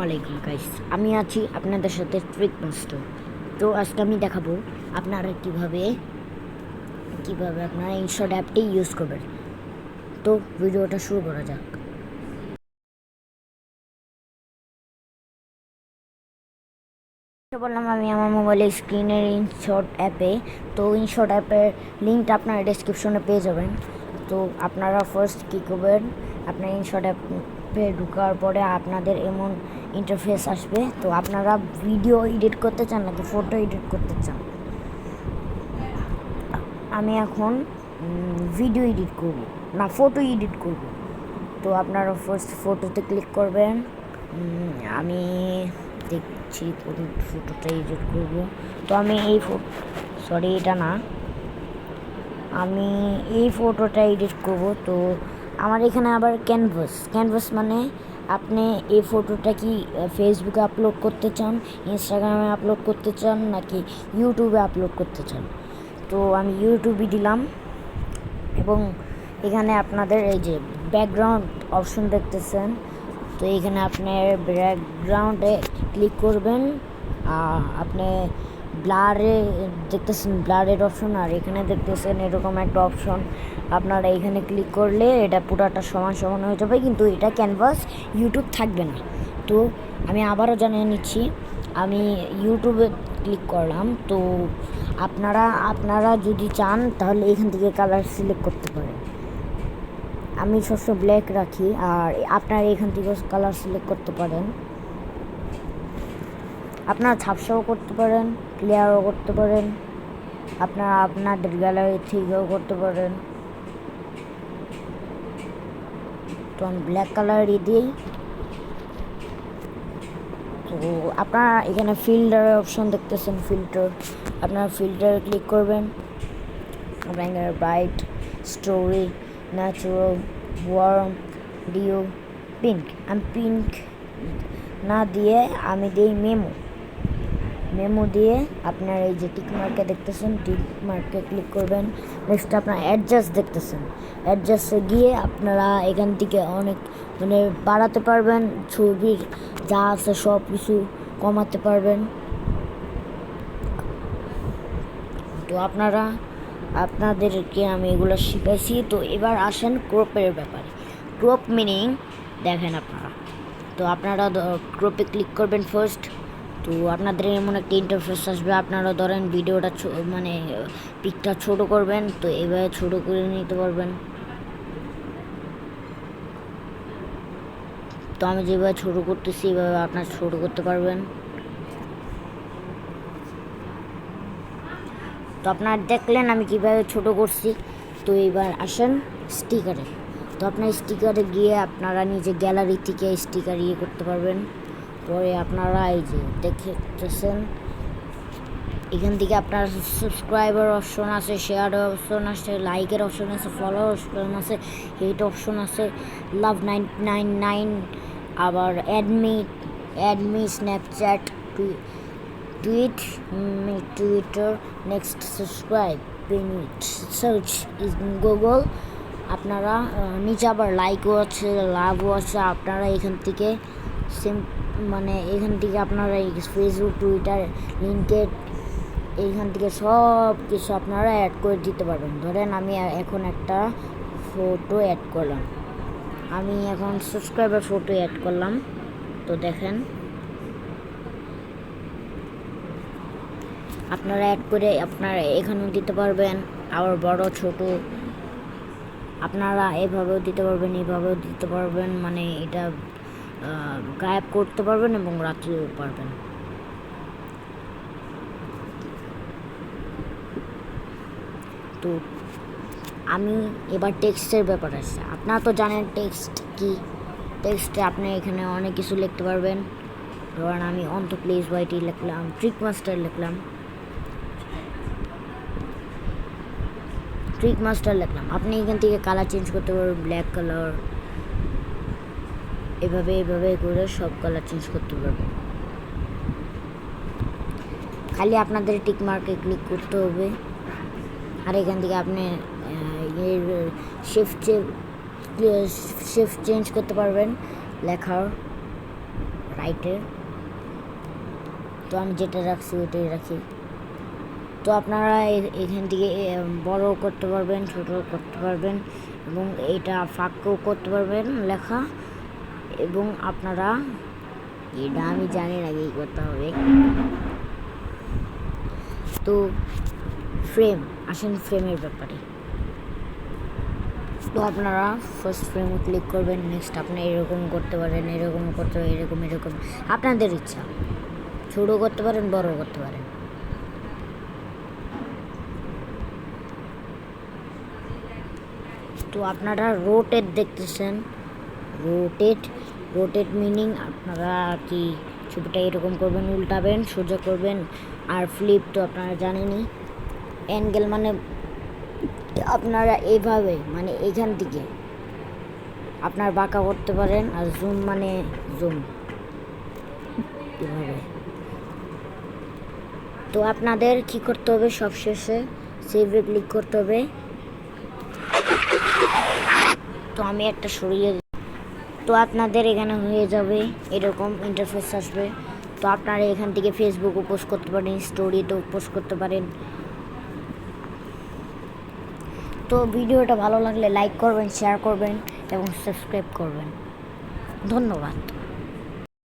ওয়ালাইকুম গাইস, আমি আছি আপনাদের সাথে ট্রিক মাস্টার। তো আজকে আমি দেখাবো আপনারা কিভাবে আপনারা ইনশট অ্যাপটি ইউজ করবেন। তো ভিডিওটা শুরু করা যাক। বললাম আমি আমার মোবাইলে স্ক্রিনের ইনশট অ্যাপে। তো ইনশট অ্যাপের লিঙ্কটা আপনারা ডেসক্রিপশনে পেয়ে যাবেন। তো আপনারা ফার্স্ট কী করবেন, আপনার ইনশট অ্যাপে ঢোকার পরে আপনাদের এমন ইন্টারফেস আসবে। তো আপনারা ভিডিও এডিট করতে চান নাকি ফটো এডিট করতে চান? আমি এখন ভিডিও এডিট করব না ফটো এডিট করব। তো আপনারা ফার্স্ট ফটোতে ক্লিক করবেন। আমি দেখছি কোন ফটোটা এডিট করব। তো আমি এটা না, আমি এই ফটোটা এডিট করব। তো আমার এখানে আবার ক্যানভাস মানে আপনি এই ফটোটা কি ফেসবুকে আপলোড করতে চান, ইনস্টাগ্রামে আপলোড করতে চান নাকি ইউটিউবে আপলোড করতে চান? তো আমি ইউটিউবে দিলাম এবং এখানে আপনাদের এই যে ব্যাকগ্রাউন্ড অপশন দেখতেছেন। তো এখানে আপনার ব্যাকগ্রাউন্ডে ক্লিক করবেন। আপনি ব্লারে দেখতেছেন ব্লারের অপশন, আর এখানে দেখতেছেন এরকম একটা অপশন। আপনারা এখানে ক্লিক করলে এটা পুরাটা সমান সমান হয়ে যাবে, কিন্তু এটা ক্যানভাস ইউটিউব থাকবে না। তো আমি আবারও জানিয়ে নিচ্ছি, আমি ইউটিউবে ক্লিক করলাম। তো আপনারা যদি চান তাহলে এখান থেকে কালার সিলেক্ট করতে পারেন। আমি সবসময় ব্ল্যাক রাখি, আর আপনারা এখান থেকে কালার সিলেক্ট করতে পারেন। আপনারা ঝাপসাও করতে পারেন, ক্লিয়ারও করতে পারেন, আপনারা আপনাদের গ্যালারি থেকেও করতে পারেন। তো আমি ব্ল্যাক কালারই দিই। তো আপনারা এখানে ফিল্টারের অপশন দেখতেছেন, আপনারা ফিল্টারে ক্লিক করবেন। আপনার ব্রাইট, স্টোরি, ন্যাচারাল, ওয়ার্ম, ডিও, পিঙ্ক। আমি পিঙ্ক না দিয়ে আমি দিই মেমো দিয়ে আপনার এই যে টিক মার্কে দেখতেছেন, টিক মার্কে ক্লিক করবেন। নেক্সট আপনার অ্যাডজাস্ট দেখতেছেন, অ্যাডজাস্টে গিয়ে আপনারা এখান থেকে অনেক বাড়াতে পারবেন, ছবির যা আছে সব কিছু কমাতে পারবেন। তো আপনাদেরকে আমি এগুলো শিখাইছি। তো এবার আসেন ক্রপের ব্যাপারে। ক্রপ মিনিং দেখেন তো আপনারা ক্রপে ক্লিক করবেন ফার্স্ট। তো আপনাদের এমন একটা ইন্টারফেস আসবে। আপনারা ধরেন ভিডিওটা পিকটা ছোট করবেন, তো এভাবে ছোট করে নিতে পারবেন। তো আমি যেভাবে ছোট করতেছি এভাবে আপনারা ছোট করতে পারবেন। তো আপনারা দেখলেন আমি কীভাবে ছোট করছি। তো এবার আসেন স্টিকারে। তো আপনার স্টিকারে গিয়ে আপনারা নিজে গ্যালারি থেকে স্টিকার করতে পারবেন। পরে আপনারা এই যে দেখতেছেন এখান থেকে আপনার সাবস্ক্রাইবার অপশন আছে, শেয়ার অপশন আছে, লাইকের অপশন আছে, ফলো অপশন আছে, হেট অপশন আছে, লাভ 999, আবার অ্যাডমি Snapchat, Twitter, next subscribe, search is Google. আপনারা নিচে আবার লাইকও আছে, লাভও আছে। আপনারা এখান থেকে এখান থেকে আপনারা ফেসবুক, টুইটার, লিঙ্কেড এইখান থেকে সব কিছু আপনারা অ্যাড করে দিতে পারবেন। ধরেন আমি এখন একটা ফটো অ্যাড করলাম, আমি এখন সাবস্ক্রাইবার ফটো অ্যাড করলাম। তো দেখেন আপনারা অ্যাড করে আপনারা এখানেও দিতে পারবেন, আবার বড় ছোট আপনারা এভাবেও দিতে পারবেন, এভাবেও দিতে পারবেন। এটা গায়েব করতে পারবেন এবং রাখতেও পারবেন। তো আমি এবার টেক্সটের ব্যাপার আছে। আপনারা তো জানেন টেক্সট কি। টেক্সটে আপনি এখানে অনেক কিছু লিখতে পারবেন। ধরেন আমি অন্ত প্লেস ওয়াইটি লিখলাম, ট্রিক মাস্টার লিখলাম, আপনি এখান থেকে কালার চেঞ্জ করতে পারবেন, ব্ল্যাক কালার, এভাবে করে সব কালার চেঞ্জ করতে পারবেন। খালি আপনাদের টিক মার্কে ক্লিক করতে হবে, আর এখান থেকে আপনি শিফট চেঞ্জ করতে পারবেন লেখার। রাইটে। তো আমি যেটা রাখছি ওইটাই রাখি। তো আপনারা এখান থেকে বড় করতে পারবেন, ছোট করতে পারবেন, এবং এটা ফাঁকও করতে পারবেন লেখা। এবং আপনারা এটা আমি জানি না কি করতে হবে। তো ফ্রেম, আসেন ফ্রেমের ব্যাপারে। তো আপনারা ফার্স্ট ফ্রেমে ক্লিক করবেন। নেক্সট আপনি এরকম করতে পারেন, এরকম করতে পারেন, এরকম আপনাদের ইচ্ছা। ছোটো করতে পারেন, বড় করতে পারেন। তো আপনারা রোটেট দেখতেছেন, রোটেট মিনিং আপনারা কি ছবিটা এরকম করবেন, উল্টাবেন, সোজা করবেন। আর ফ্লিপ তো আপনারা জানেনই। অ্যাঙ্গেল মানে আপনারা এইভাবে, মানে এইখান থেকে আপনার বাঁকা করতে পারেন। আর জুম মানে জুম এভাবে। তো আপনাদের কি করতে হবে, সবশেষে সেভে ক্লিক করতে হবে। তো আমি একটা সরিয়ে, তো আপনাদের এখানে হয়ে যাবে, এরকম ইন্টারফেস আসবে। তো আপনারা এখান থেকে ফেসবুকও পোস্ট করতে পারেন, স্টোরিতেও পোস্ট করতে পারেন। তো ভিডিওটা ভালো লাগলে লাইক করবেন, শেয়ার করবেন এবং সাবস্ক্রাইব করবেন। ধন্যবাদ।